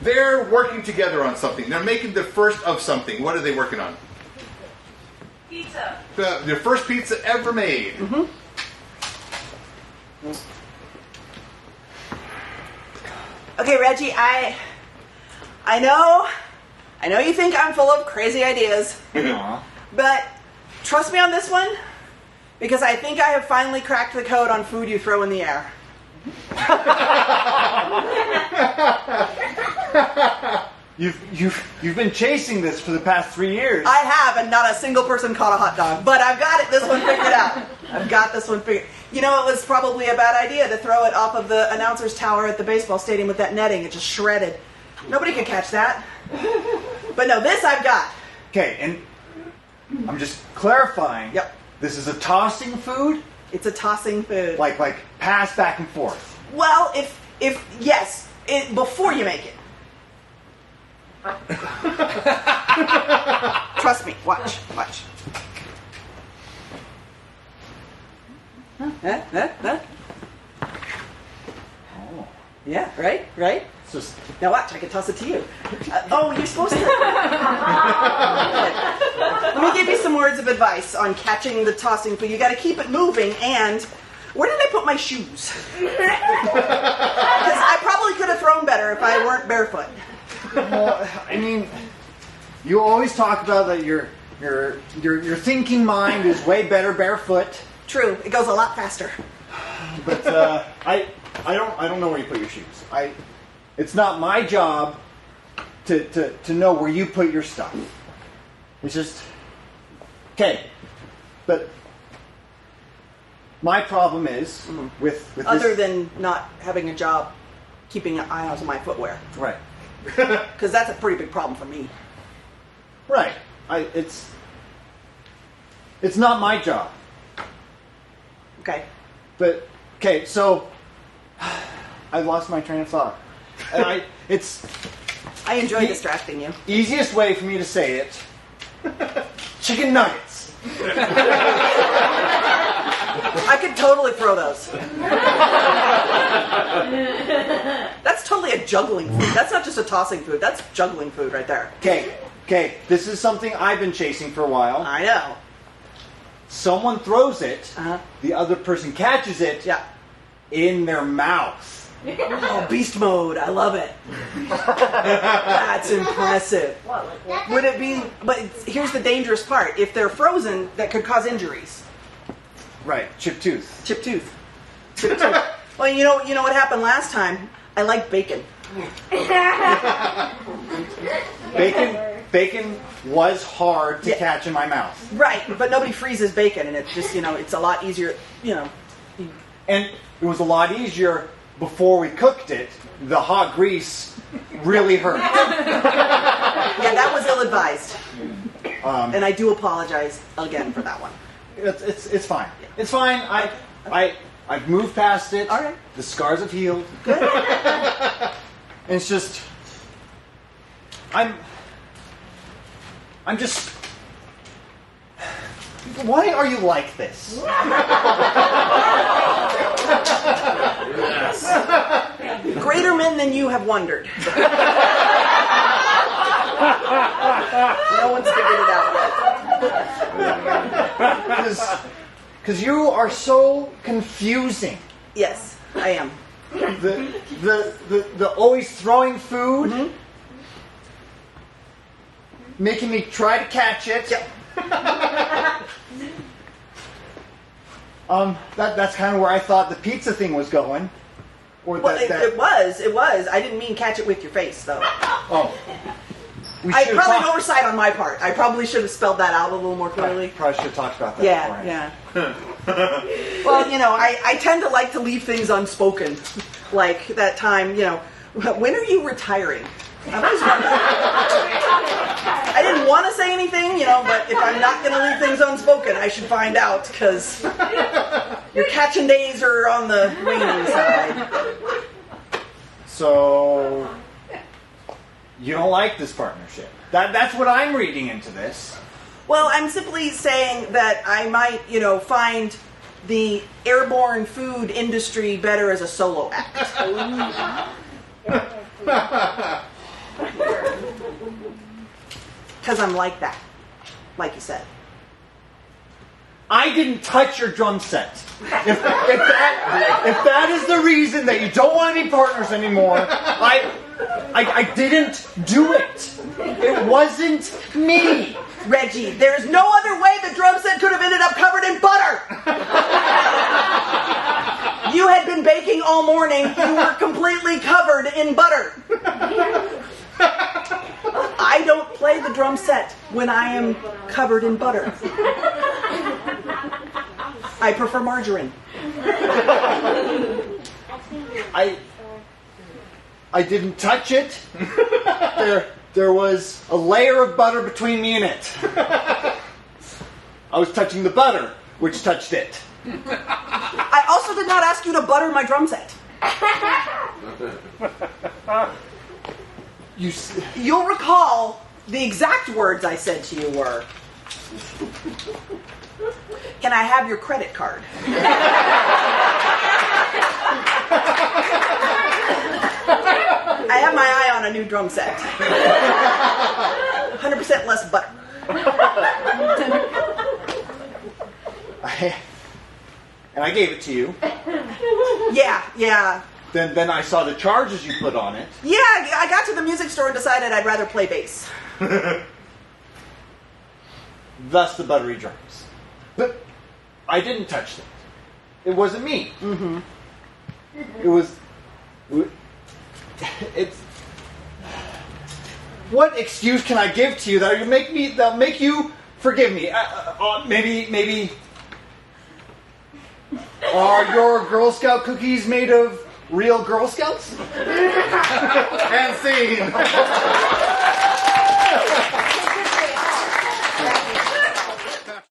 They're working together on something. They're making the first of something. What are they working on? Pizza. Their first pizza ever made. Mm-hmm. Okay, Reggie, I know you think I'm full of crazy ideas, but trust me on this one, because I think I have finally cracked the code on food you throw in the air. You've been chasing this for the past 3 years. I have, and not a single person caught a hot dog, but I've got this one figured out. I've got this one figured. You know, it was probably a bad idea to throw it off of the announcer's tower at the baseball stadium with that netting. It just shredded. Nobody could catch that. But no, this I've got. Okay, and I'm just clarifying. Yep. This is a tossing food? It's a tossing food. Like pass back and forth. Well, yes, before you make it. Trust me. Watch. Huh? Oh. Yeah, right? It's just... Now watch, I can toss it to you. You're supposed to. Let me give you some words of advice on catching the tossing food. You got to keep it moving, and where did I put my shoes? Because I probably could have thrown better if I weren't barefoot. Well, I mean, you always talk about that your thinking mind is way better barefoot. True, it goes a lot faster. But I don't know where you put your shoes. It's not my job to know where you put your stuff. It's just okay. But my problem is with other than not having a job, keeping an eye on my footwear. Right. Because that's a pretty big problem for me. Right. It's not my job. Okay. But okay, so I've lost my train of thought. And I enjoy distracting you. Easiest way for me to say it: chicken nuggets. I could totally throw those. That's totally a juggling food. That's not just a tossing food. That's juggling food right there. Okay. This is something I've been chasing for a while. I know. Someone throws it. Uh-huh. The other person catches it. Yeah. In their mouth. Oh, beast mode. I love it. That's impressive. Would it be... But here's the dangerous part. If they're frozen, that could cause injuries. Right. Chipped tooth. Chipped tooth. Well, you know what happened last time? I like bacon. Bacon was hard to catch in my mouth. Right, but nobody freezes bacon, and it's just, it's a lot easier, And it was a lot easier before we cooked it. The hot grease really hurt. Yeah, that was ill-advised. And I do apologize again for that one. It's fine. It's fine. I've moved past it. All right. The scars have healed. Good. And it's just... I'm just... Why are you like this? Greater men than you have wondered. No one's figured it out. Because you are so confusing. Yes, I am. The always throwing food, making me try to catch it. Yep. That's kind of where I thought the pizza thing was going. Or Well, it was. I didn't mean catch it with your face, though. Oh. Probably an oversight on my part. I probably should have spelled that out a little more clearly. Probably should have talked about that beforehand. Yeah. Well, I tend to like to leave things unspoken. Like that time, when are you retiring? I've always wondered. I didn't want to say anything, but if I'm not going to leave things unspoken, I should find out, because your catching days are on the waning side. So, you don't like this partnership. That's what I'm reading into this. Well, I'm simply saying that I might, find the airborne food industry better as a solo act. Because I'm like that. Like you said. I didn't touch your drum set. If that is the reason that you don't want to be partners anymore, I didn't do it. It wasn't me. Reggie, there's no other way the drum set could have ended up covered in butter. You had been baking all morning. You were completely covered in butter. I don't play the drum set when I am covered in butter. I prefer margarine. I didn't touch it. There was a layer of butter between me and it. I was touching the butter, which touched it. I also did not ask you to butter my drum set. You'll recall the exact words I said to you were, "Can I have your credit card?" I have my eye on a new drum set. 100% less butter. And I gave it to you. Yeah. Then I saw the charges you put on it. Yeah, I got to the music store and decided I'd rather play bass. Thus the buttery drums. But I didn't touch them. It wasn't me. Mm-hmm. It's. What excuse can I give to you that'll make you forgive me? Maybe. Are your Girl Scout cookies made of real Girl Scouts? And scene.